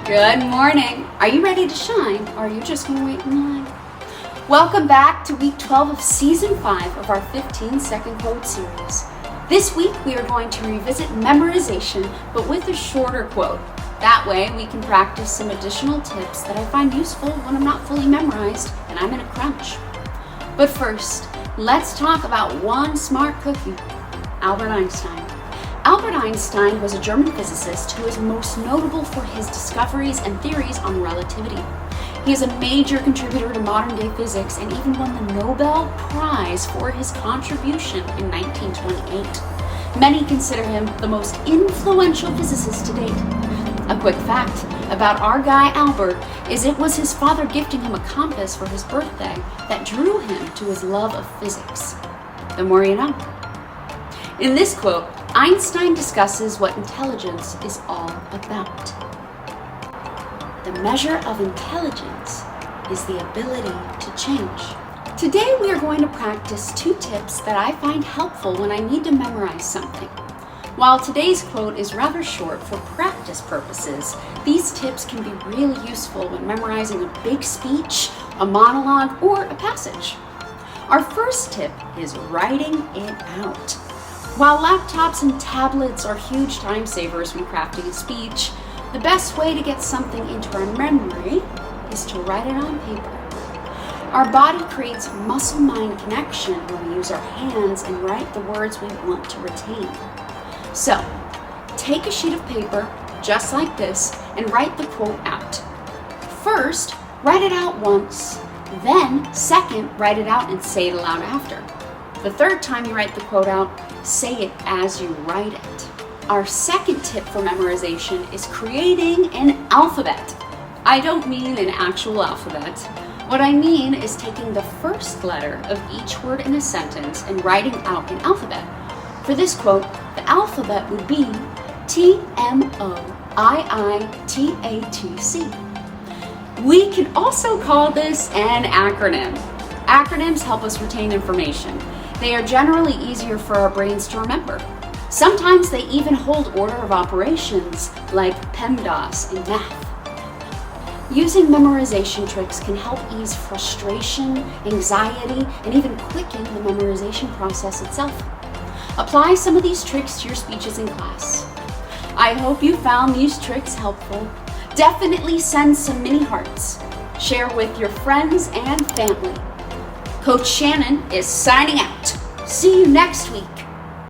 Good morning. Are you ready to shine, or are you just going to wait in line? Welcome back to week 12 of season 5 of our 15-second quote series. This week we are going to revisit memorization, but with a shorter quote. That way we can practice some additional tips that I find useful when I'm not fully memorized and I'm in a crunch. But first, let's talk about one smart cookie, Albert Einstein. Albert Einstein was a German physicist who is most notable for his discoveries and theories on relativity. He is a major contributor to modern-day physics and even won the Nobel Prize for his contribution in 1928. Many consider him the most influential physicist to date. A quick fact about our guy Albert is it was his father gifting him a compass for his birthday that drew him to his love of physics. The more you know. In this quote, Einstein discusses what intelligence is all about. The measure of intelligence is the ability to change. Today we are going to practice 2 tips that I find helpful when I need to memorize something. While today's quote is rather short for practice purposes, these tips can be really useful when memorizing a big speech, a monologue, or a passage. Our first tip is writing it out. While laptops and tablets are huge time savers when crafting a speech, the best way to get something into our memory is to write it on paper. Our body creates muscle-mind connection when we use our hands and write the words we want to retain. So, take a sheet of paper, just like this, and write the quote out. First, write it out once. Then, second, write it out and say it aloud after. The third time you write the quote out, say it as you write it. Our second tip for memorization is creating an alphabet. I don't mean an actual alphabet. What I mean is taking the first letter of each word in a sentence and writing out an alphabet. For this quote, the alphabet would be TMOIITATC. We can also call this an acronym. Acronyms help us retain information. They are generally easier for our brains to remember. Sometimes they even hold order of operations, like PEMDAS in math. Using memorization tricks can help ease frustration, anxiety, and even quicken the memorization process itself. Apply some of these tricks to your speeches in class. I hope you found these tricks helpful. Definitely send some mini hearts. Share with your friends and family. Coach Shannon is signing out. See you next week.